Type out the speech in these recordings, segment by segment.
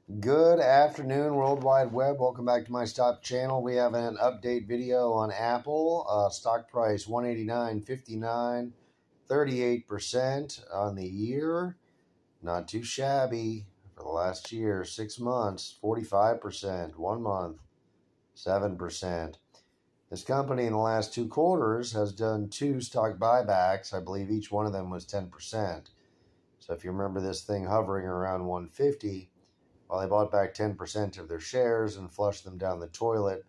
Good afternoon, World Wide Web. Welcome back to my stock channel. We have an update video on Apple. Stock price $189.59, 38% on the year. Not too shabby for the last year. 6 months, 45%. 1 month, 7%. This company in the last 2 quarters has done 2 stock buybacks. I believe each one of them was 10%. So if you remember this thing hovering around 150, well, they bought back 10% of their shares and flushed them down the toilet.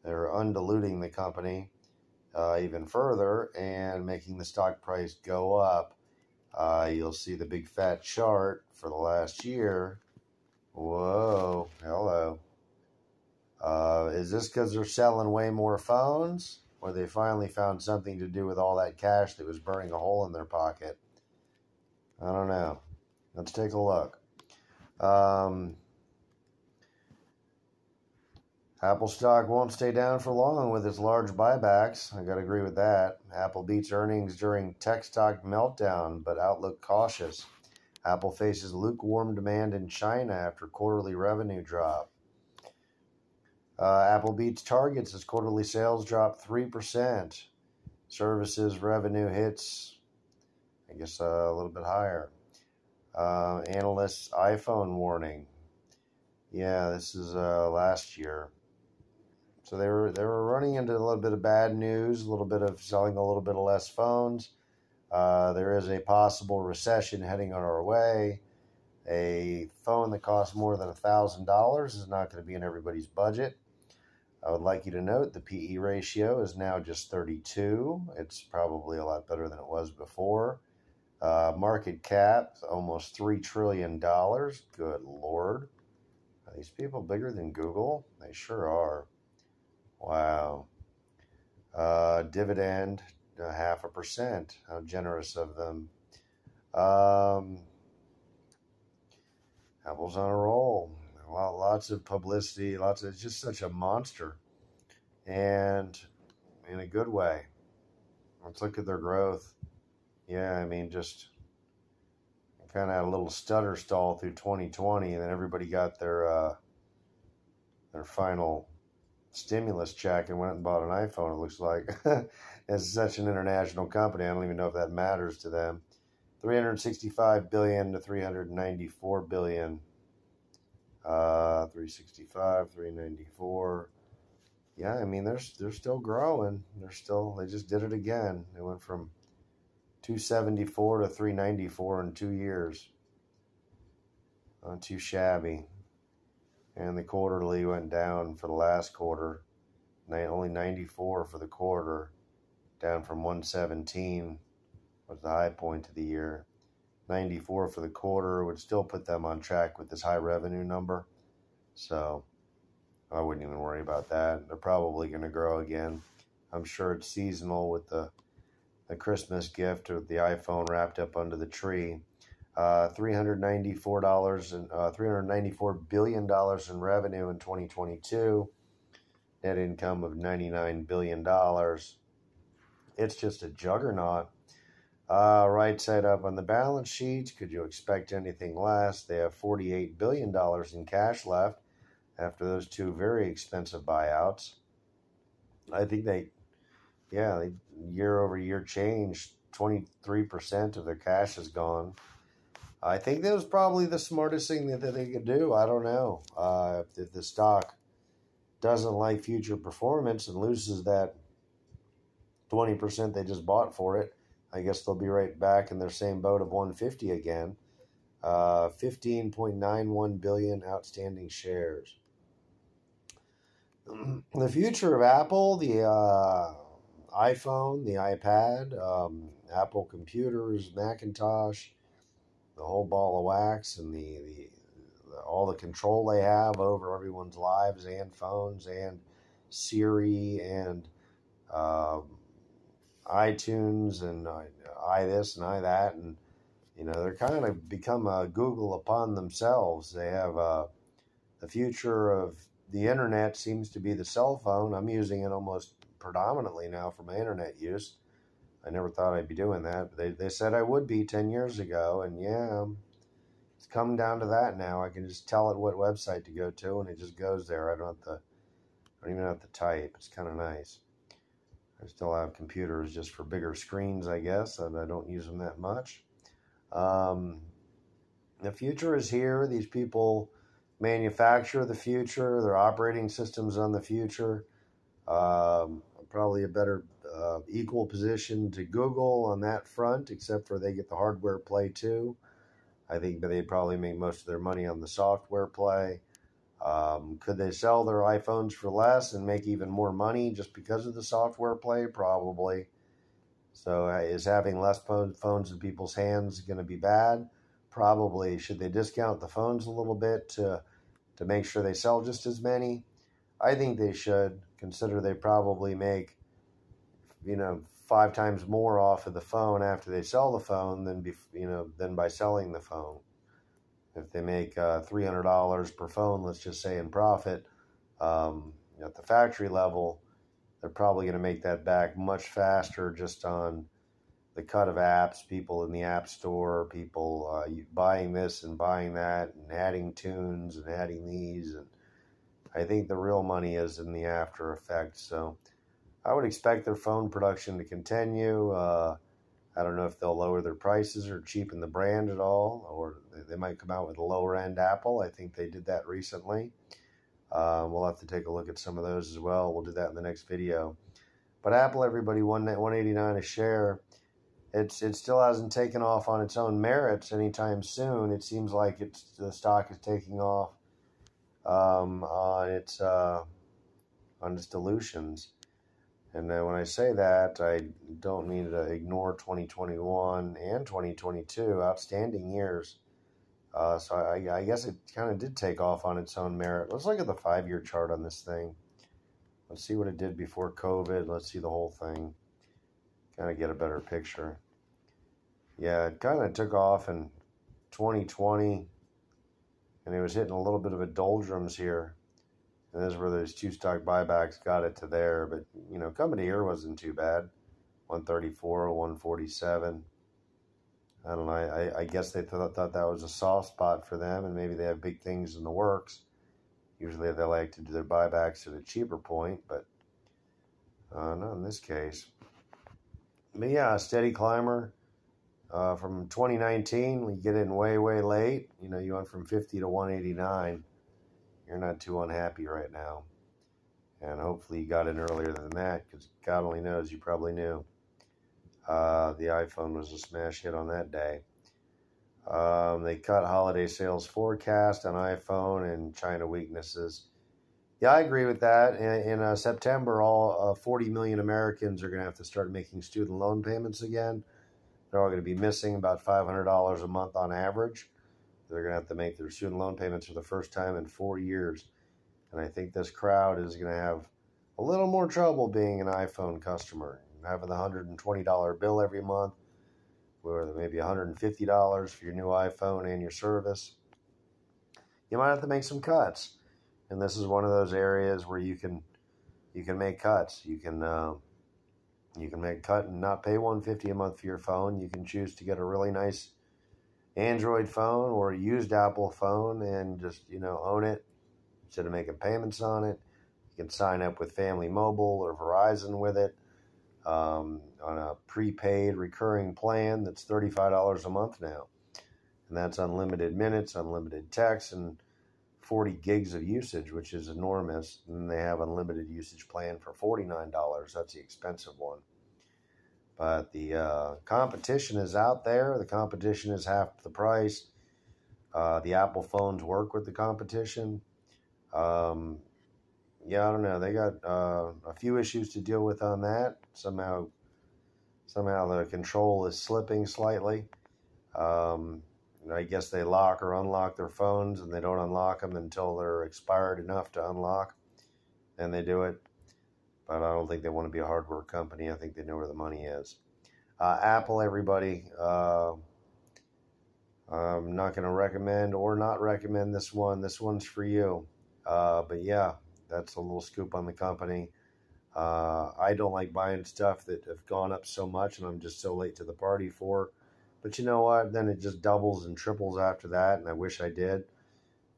They're undiluting the company even further and making the stock price go up. You'll see the big fat chart for the last year. Whoa, hello. Is this because they're selling way more phones? Or they finally found something to do with all that cash that was burning a hole in their pocket? I don't know. Let's take a look. Apple stock won't stay down for long with its large buybacks. I gotta agree with that. Apple beats earnings during tech stock meltdown, but outlook cautious. Apple faces lukewarm demand in China after quarterly revenue drop. Apple beats targets as quarterly sales drop 3%. Services revenue hits, I guess, a little bit higher. Analysts iPhone warning. Yeah, this is last year. So they were running into a little bit of bad news, a little bit of selling a little bit of less phones. There is a possible recession heading on our way. A phone that costs more than $1,000 is not going to be in everybody's budget. I would like you to note the PE ratio is now just 32. It's probably a lot better than it was before. Market cap, almost $3 trillion. Good Lord. Are these people bigger than Google? They sure are. Wow. Dividend, 0.5%. How generous of them. Apple's on a roll. Lots of publicity. It's just such a monster. And in a good way. Let's look at their growth. Yeah, I mean, just kind of had a little stutter stall through 2020, and then everybody got their final stimulus check and went and bought an iPhone. It looks like it's such an international company. I don't even know if that matters to them. 365 billion to 394 billion. 365, 394. Yeah, I mean they're still growing. They just did it again. They went from 274 to 394 in 2 years. Not too shabby. And the quarterly went down for the last quarter. Only 94 for the quarter, down from 117 was the high point of the year. 94 for the quarter would still put them on track with this high revenue number. So I wouldn't even worry about that. They're probably going to grow again. I'm sure it's seasonal with the Christmas gift of the iPhone wrapped up under the tree. $394 billion in revenue in 2022. Net income of $99 billion. It's just a juggernaut. Right side up on the balance sheet. Could you expect anything less? They have $48 billion in cash left after those 2 very expensive buyouts. I think they year over year changed. 23% of their cash is gone. I think that was probably the smartest thing that they could do. I don't know. If the stock doesn't like future performance and loses that 20% they just bought for it, I guess they'll be right back in their same boat of 150 again. 15.91 billion outstanding shares. The future of Apple, the iPhone, the iPad, Apple computers, Macintosh, the whole ball of wax, and all the control they have over everyone's lives and phones and Siri and iTunes and I this and I that, and they're kind of become a Google upon themselves. They have the future of the internet seems to be the cell phone. I'm using it almost predominantly now for my internet use. I never thought I'd be doing that. They said I would be 10 years ago, and yeah, It's come down to that now. I can just tell it what website to go to, and it just goes there. I don't even have to type. It's kind of nice. I still have computers just for bigger screens, I guess, and I don't use them that much. The future is here. These people manufacture the future. Their operating systems on the future. Probably a better equal position to Google on that front, except for they get the hardware play too. I think they probably make most of their money on the software play. Could they sell their iPhones for less and make even more money just because of the software play? Probably. So is having less phones in people's hands going to be bad? Probably. Should they discount the phones a little bit to make sure they sell just as many? I think they should. Consider they probably make, 5 times more off of the phone after they sell the phone than by selling the phone. If they make $300 per phone, let's just say in profit, at the factory level, they're probably going to make that back much faster just on the cut of apps, people in the app store, people buying this and buying that and adding tunes and adding these. And I think the real money is in the after effects. So I would expect their phone production to continue. I don't know if they'll lower their prices or cheapen the brand at all, or they might come out with a lower end Apple. I think they did that recently. We'll have to take a look at some of those as well. We'll do that in the next video. But Apple, everybody, $189 a share. It still hasn't taken off on its own merits anytime soon. It seems like the stock is taking off on its dilutions. And then when I say that, I don't mean to ignore 2021 and 2022, outstanding years. So I guess it kind of did take off on its own merit. Let's look at the 5-year chart on this thing. Let's see what it did before COVID. Let's see the whole thing. Kind of get a better picture. Yeah, it kind of took off in 2020, and it was hitting a little bit of a doldrums here. And this is where those 2 stock buybacks got it to there. But, coming to here wasn't too bad. 134, 147. I don't know. I guess they thought that was a soft spot for them, and maybe they have big things in the works. Usually they like to do their buybacks at a cheaper point, but not in this case. But yeah, a steady climber. From 2019, we get in way, way late. You went from 50 to 189. You're not too unhappy right now. And hopefully you got in earlier than that, because God only knows, you probably knew. The iPhone was a smash hit on that day. They cut holiday sales forecast on iPhone and China weaknesses. Yeah, I agree with that. In September, all 40 million Americans are going to have to start making student loan payments again. They're all going to be missing about $500 a month on average. They're going to have to make their student loan payments for the first time in 4 years. And I think this crowd is going to have a little more trouble being an iPhone customer. Having the $120 bill every month, or maybe $150 for your new iPhone and your service. You might have to make some cuts. And this is one of those areas where you can make cuts. You can make a cut and not pay $150 a month for your phone. You can choose to get a really nice Android phone or a used Apple phone and just, own it instead of making payments on it. You can sign up with Family Mobile or Verizon with it on a prepaid recurring plan that's $35 a month now. And that's unlimited minutes, unlimited text, and 40 gigs of usage, which is enormous. And they have unlimited usage plan for $49. That's the expensive one. But the competition is out there. The competition is half the price. The Apple phones work with the competition. Yeah, I don't know. They got a few issues to deal with on that. Somehow the control is slipping slightly. I guess they lock or unlock their phones, and they don't unlock them until they're expired enough to unlock. Then they do it. But I don't think they want to be a hardware company. I think they know where the money is. Apple, everybody. I'm not going to recommend or not recommend this one. This one's for you. But yeah, that's a little scoop on the company. I don't like buying stuff that have gone up so much and I'm just so late to the party for. But you know what? Then it just doubles and triples after that, and I wish I did.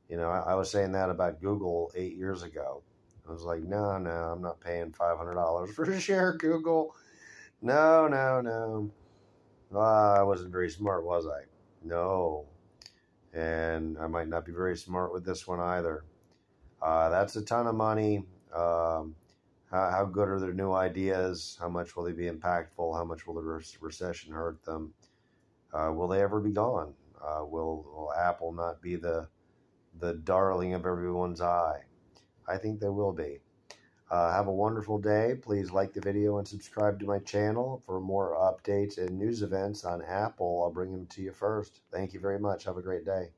You know, I was saying that about Google 8 years ago. I was like, no, I'm not paying $500 for a share of Google. No, no, no. I wasn't very smart, was I? No. And I might not be very smart with this one either. That's a ton of money. How good are their new ideas? How much will they be impactful? How much will the recession hurt them? Will they ever be gone? Will Apple not be the darling of everyone's eye? I think they will be. Have a wonderful day. Please like the video and subscribe to my channel for more updates and news events on Apple. I'll bring them to you first. Thank you very much. Have a great day.